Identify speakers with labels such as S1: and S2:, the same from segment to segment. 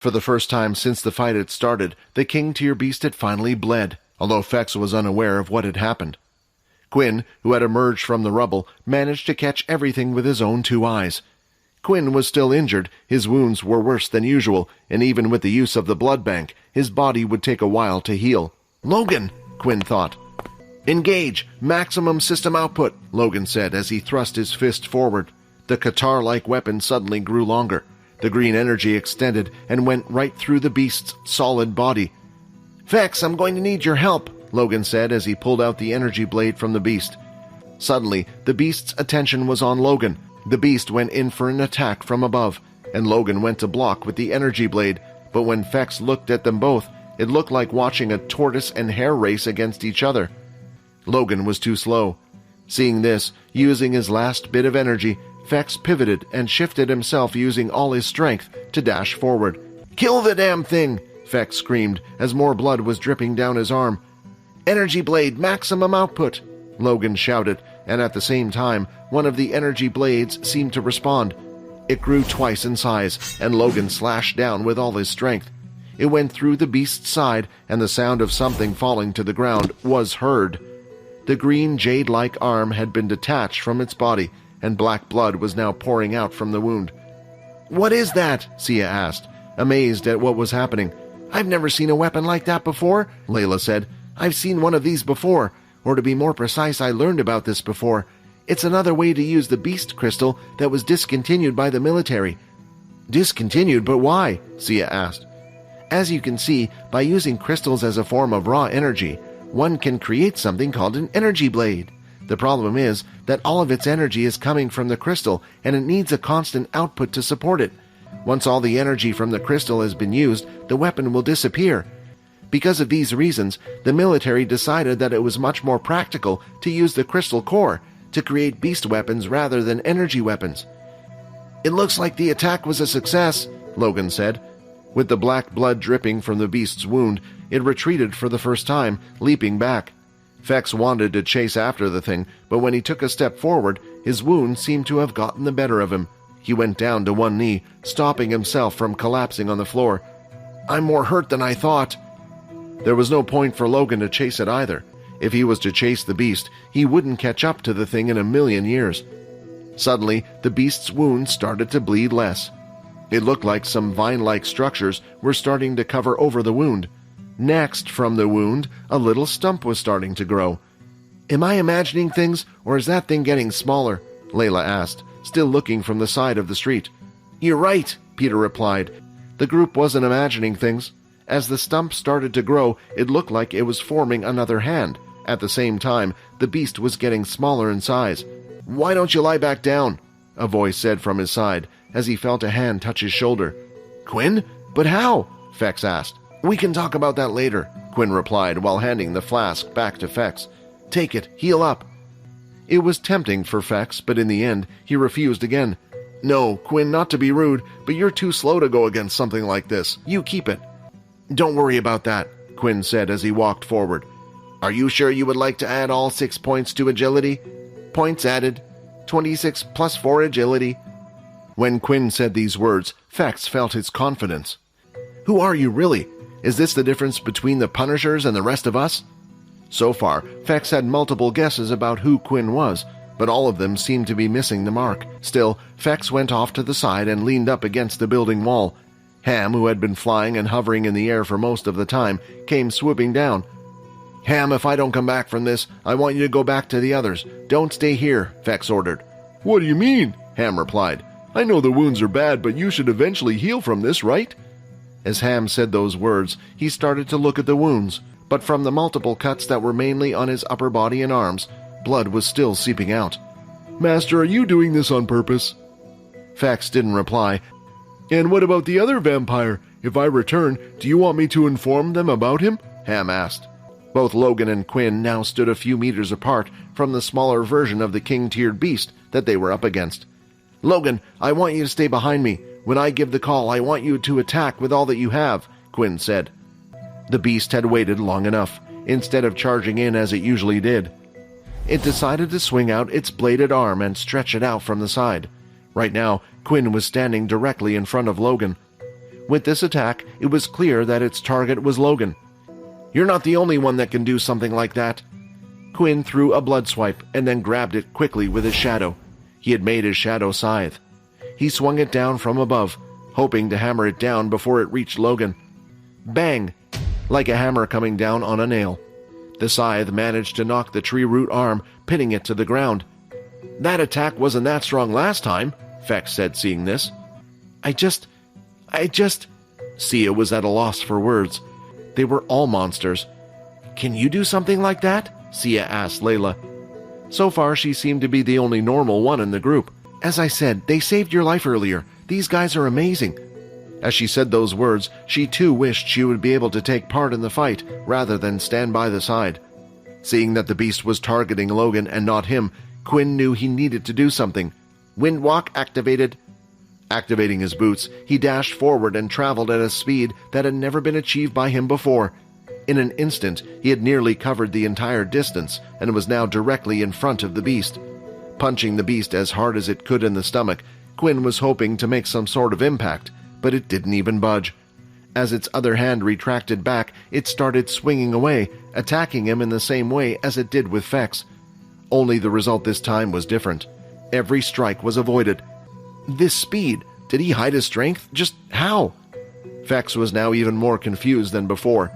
S1: For the first time since the fight had started, the king-tier beast had finally bled, although Fex was unaware of what had happened. Quinn, who had emerged from the rubble, managed to catch everything with his own 2 eyes. Quinn was still injured, his wounds were worse than usual, and even with the use of the blood bank, his body would take a while to heal. "Logan!" Quinn thought. "Engage! Maximum system output!" Logan said as he thrust his fist forward. The Qatar-like weapon suddenly grew longer. The green energy extended and went right through the beast's solid body. "Fex, I'm going to need your help," Logan said as he pulled out the energy blade from the beast. Suddenly, the beast's attention was on Logan. The beast went in for an attack from above, and Logan went to block with the energy blade, but when Fex looked at them both, it looked like watching a tortoise and hare race against each other. Logan was too slow. Seeing this, using his last bit of energy, Fex pivoted and shifted himself using all his strength to dash forward. "Kill the damn thing!" Fex screamed as more blood was dripping down his arm. "Energy blade, maximum output!" Logan shouted, and at the same time, one of the energy blades seemed to respond. It grew twice in size, and Logan slashed down with all his strength. It went through the beast's side, and the sound of something falling to the ground was heard. The green jade-like arm had been detached from its body, and black blood was now pouring out from the wound. "What is that?" Sia asked, amazed at what was happening. "I've never seen a weapon like that before," Layla said. "I've seen one of these before, or to be more precise, I learned about this before. It's another way to use the beast crystal that was discontinued by the military." "Discontinued? But why?" Sia asked. "As you can see, by using crystals as a form of raw energy, one can create something called an energy blade. The problem is that all of its energy is coming from the crystal, and it needs a constant output to support it. Once all the energy from the crystal has been used, the weapon will disappear. Because of these reasons, the military decided that it was much more practical to use the crystal core to create beast weapons rather than energy weapons." "It looks like the attack was a success," Logan said. With the black blood dripping from the beast's wound, it retreated for the first time, leaping back. Fex wanted to chase after the thing, but when he took a step forward, his wound seemed to have gotten the better of him. He went down to one knee, stopping himself from collapsing on the floor. "I'm more hurt than I thought." There was no point for Logan to chase it either. If he was to chase the beast, he wouldn't catch up to the thing in a million years. Suddenly, the beast's wound started to bleed less. It looked like some vine-like structures were starting to cover over the wound. Next, from the wound, a little stump was starting to grow. "Am I imagining things, or is that thing getting smaller?" Layla asked, still looking from the side of the street. "You're right," Peter replied. The group wasn't imagining things. As the stump started to grow, it looked like it was forming another hand. At the same time, the beast was getting smaller in size. "Why don't you lie back down?" a voice said from his side, as he felt a hand touch his shoulder. "Quinn? But how?" Fex asked. "We can talk about that later," Quinn replied while handing the flask back to Fex. "Take it, heal up." It was tempting for Fex, but in the end, he refused again. "No, Quinn, not to be rude, but you're too slow to go against something like this. You keep it." "Don't worry about that," Quinn said as he walked forward. "Are you sure you would like to add all 6 points to agility?" "Points added. 26 plus 4 agility." When Quinn said these words, Fex felt his confidence. "Who are you really? Is this the difference between the Punishers and the rest of us?" So far, Fex had multiple guesses about who Quinn was, but all of them seemed to be missing the mark. Still, Fex went off to the side and leaned up against the building wall. Ham, who had been flying and hovering in the air for most of the time, came swooping down. "Ham, if I don't come back from this, I want you to go back to the others. Don't stay here," Fex ordered. "What do you mean?" Ham replied. "I know the wounds are bad, but you should eventually heal from this, right?" As Ham said those words, he started to look at the wounds, but from the multiple cuts that were mainly on his upper body and arms, blood was still seeping out. "Master, are you doing this on purpose?" Fex didn't reply. "And what about the other vampire? If I return, do you want me to inform them about him?" Ham asked. Both Logan and Quinn now stood a few meters apart from the smaller version of the king-tiered beast that they were up against. "Logan, I want you to stay behind me. When I give the call, I want you to attack with all that you have," Quinn said. The beast had waited long enough, instead of charging in as it usually did. It decided to swing out its bladed arm and stretch it out from the side. Right now, Quinn was standing directly in front of Logan. With this attack, it was clear that its target was Logan. "You're not the only one that can do something like that." Quinn threw a blood swipe and then grabbed it quickly with his shadow. He had made his shadow scythe. He swung it down from above, hoping to hammer it down before it reached Logan. Bang! Like a hammer coming down on a nail. The scythe managed to knock the tree root arm, pinning it to the ground. "That attack wasn't that strong last time," Fex said, seeing this. I just... Sia was at a loss for words. They were all monsters. "Can you do something like that?" Sia asked Layla. So far, she seemed to be the only normal one in the group. "As I said, they saved your life earlier. These guys are amazing." As she said those words, she too wished she would be able to take part in the fight rather than stand by the side. Seeing that the beast was targeting Logan and not him, Quinn knew he needed to do something. Windwalk activated. Activating his boots, he dashed forward and traveled at a speed that had never been achieved by him before. In an instant, he had nearly covered the entire distance and was now directly in front of the beast. Punching the beast as hard as it could in the stomach, Quinn was hoping to make some sort of impact, but it didn't even budge. As its other hand retracted back, it started swinging away, attacking him in the same way as it did with Fex. Only the result this time was different. Every strike was avoided. This speed, did he hide his strength? Just how? Fex was now even more confused than before.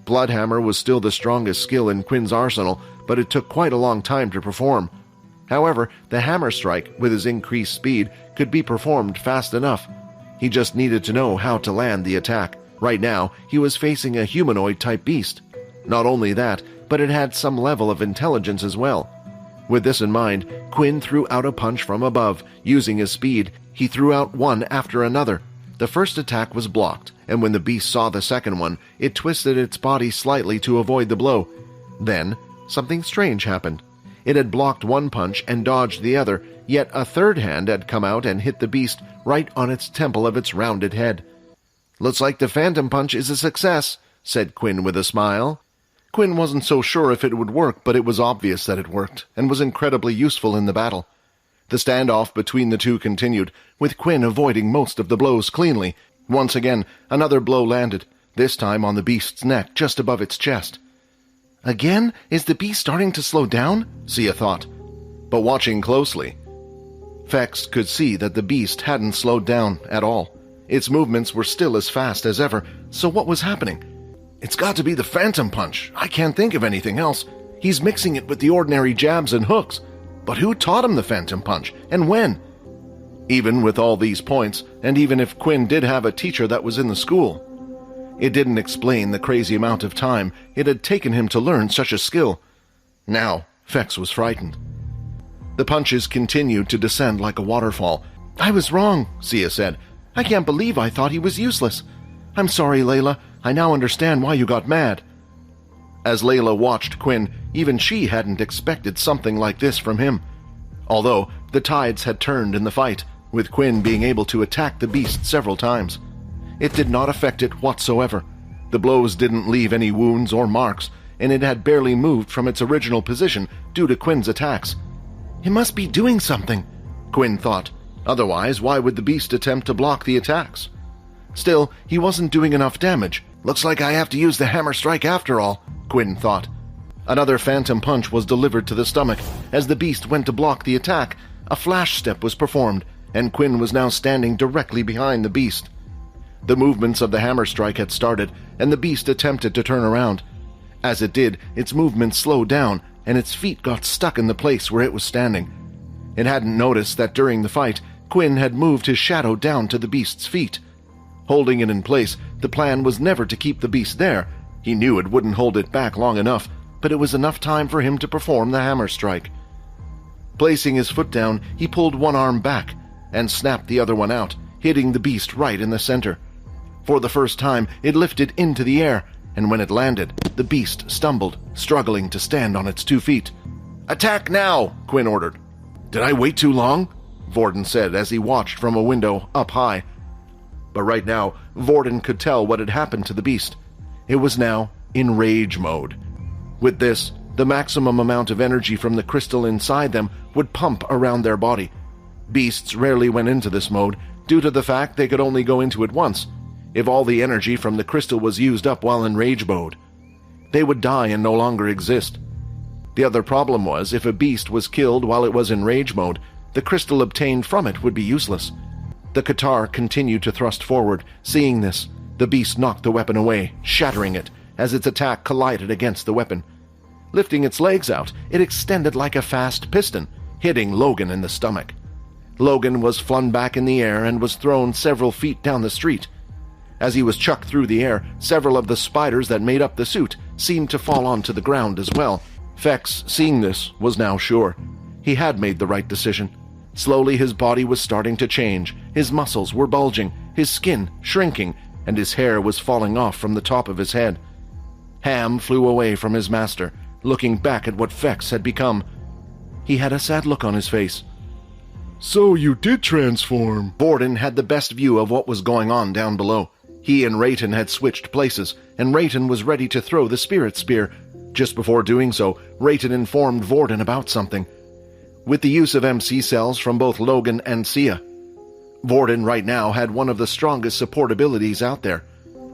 S1: Bloodhammer was still the strongest skill in Quinn's arsenal, but it took quite a long time to perform. However, the hammer strike, with his increased speed, could be performed fast enough. He just needed to know how to land the attack. Right now, he was facing a humanoid-type beast. Not only that, but it had some level of intelligence as well. With this in mind, Quinn threw out a punch from above. Using his speed, he threw out one after another. The first attack was blocked, and when the beast saw the second one, it twisted its body slightly to avoid the blow. Then, something strange happened. It had blocked one punch and dodged the other, yet a third hand had come out and hit the beast right on its temple of its rounded head. "Looks like the phantom punch is a success," said Quinn with a smile. Quinn wasn't so sure if it would work, but it was obvious that it worked, and was incredibly useful in the battle. The standoff between the two continued, with Quinn avoiding most of the blows cleanly. Once again, another blow landed, this time on the beast's neck, just above its chest. "Again? Is the beast starting to slow down?" Sia thought. But watching closely, Fex could see that the beast hadn't slowed down at all. Its movements were still as fast as ever, so what was happening? "It's got to be the phantom punch. I can't think of anything else. He's mixing it with the ordinary jabs and hooks. But who taught him the phantom punch, and when?" Even with all these points, and even if Quinn did have a teacher that was in the school, it didn't explain the crazy amount of time it had taken him to learn such a skill. Now, Fex was frightened. The punches continued to descend like a waterfall. "I was wrong," Sia said. "I can't believe I thought he was useless. I'm sorry, Layla. I now understand why you got mad." As Layla watched Quinn, even she hadn't expected something like this from him. Although, the tides had turned in the fight, with Quinn being able to attack the beast several times. It did not affect it whatsoever. The blows didn't leave any wounds or marks, and it had barely moved from its original position due to Quinn's attacks. "It must be doing something," Quinn thought. Otherwise, why would the beast attempt to block the attacks? Still, he wasn't doing enough damage. "Looks like I have to use the hammer strike after all," Quinn thought. Another phantom punch was delivered to the stomach. As the beast went to block the attack, a flash step was performed, and Quinn was now standing directly behind the beast. The movements of the hammer strike had started, and the beast attempted to turn around. As it did, its movements slowed down, and its feet got stuck in the place where it was standing. It hadn't noticed that during the fight, Quinn had moved his shadow down to the beast's feet. Holding it in place, the plan was never to keep the beast there. He knew it wouldn't hold it back long enough, but it was enough time for him to perform the hammer strike. Placing his foot down, he pulled one arm back and snapped the other one out, hitting the beast right in the center. For the first time, it lifted into the air, and when it landed, the beast stumbled, struggling to stand on its 2 feet. "Attack now!" Quinn ordered. "Did I wait too long?" Vorden said as he watched from a window up high. But right now, Vorden could tell what had happened to the beast. It was now in rage mode. With this, the maximum amount of energy from the crystal inside them would pump around their body. Beasts rarely went into this mode, due to the fact they could only go into it once. if all the energy from the crystal was used up while in rage mode. They would die and no longer exist. The other problem was, if a beast was killed while it was in rage mode, the crystal obtained from it would be useless. The Qatar continued to thrust forward. Seeing this, the beast knocked the weapon away, shattering it, as its attack collided against the weapon. Lifting its legs out, it extended like a fast piston, hitting Logan in the stomach. Logan was flung back in the air and was thrown several feet down the street. As he was chucked through the air, several of the spiders that made up the suit seemed to fall onto the ground as well. Fex, seeing this, was now sure. He had made the right decision. Slowly his body was starting to change. His muscles were bulging, his skin shrinking, and his hair was falling off from the top of his head. Ham flew away from his master, looking back at what Fex had become. He had a sad look on his face.
S2: "So you did transform."
S1: Borden had the best view of what was going on down below. He and Rayton had switched places, and Rayton was ready to throw the spirit spear. Just before doing so, Rayton informed Vorden about something. With the use of MC cells from both Logan and Sia, Vorden right now had one of the strongest support abilities out there.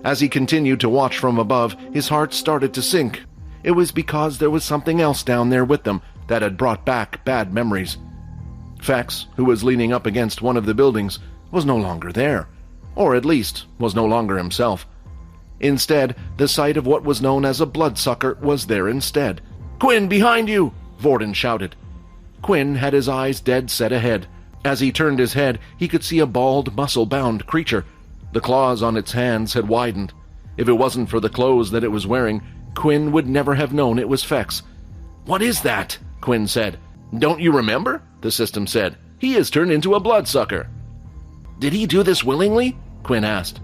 S1: As he continued to watch from above, his heart started to sink. It was because there was something else down there with them that had brought back bad memories. Fex, who was leaning up against one of the buildings, was no longer there, or at least was no longer himself. Instead, the sight of what was known as a bloodsucker was there instead. "Quinn, behind you!" Vorden shouted. Quinn had his eyes dead set ahead. As he turned his head, he could see a bald, muscle-bound creature. The claws on its hands had widened. If it wasn't for the clothes that it was wearing, Quinn would never have known it was Fex. "What is that?" Quinn said. "Don't you remember?" the system said. "He has turned into a bloodsucker." "Did he do this willingly?" Quinn asked.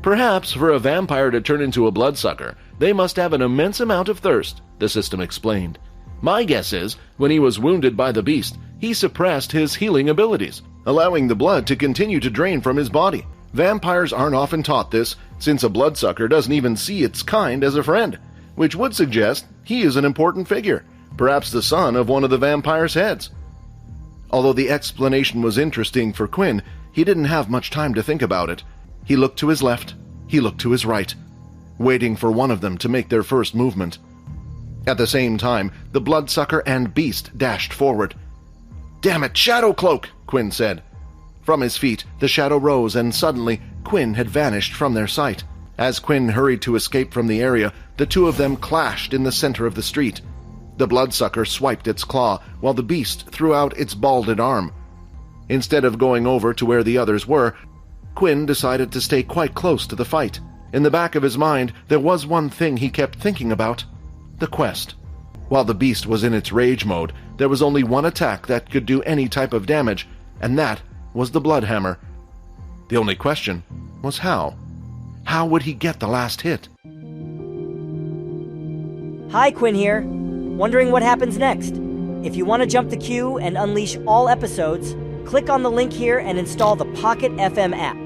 S1: "Perhaps for a vampire to turn into a bloodsucker, they must have an immense amount of thirst," the system explained. "My guess is, when he was wounded by the beast, he suppressed his healing abilities, allowing the blood to continue to drain from his body. Vampires aren't often taught this, since a bloodsucker doesn't even see its kind as a friend, which would suggest he is an important figure, perhaps the son of one of the vampire's heads." Although the explanation was interesting for Quinn, he didn't have much time to think about it. He looked to his left, he looked to his right, waiting for one of them to make their first movement. At the same time, the bloodsucker and beast dashed forward. "Damn it, Shadow Cloak!" Quinn said. From his feet, the shadow rose, and suddenly Quinn had vanished from their sight. As Quinn hurried to escape from the area, the two of them clashed in the center of the street. The bloodsucker swiped its claw, while the beast threw out its balded arm. Instead of going over to where the others were, Quinn decided to stay quite close to the fight. In the back of his mind, there was one thing he kept thinking about: the quest. While the beast was in its rage mode, there was only one attack that could do any type of damage, and that was the Bloodhammer. The only question was how. How would he get the last hit?
S3: Hi, Quinn here. Wondering what happens next? If you want to jump the queue and unleash all episodes, click on the link here and install the Pocket FM app.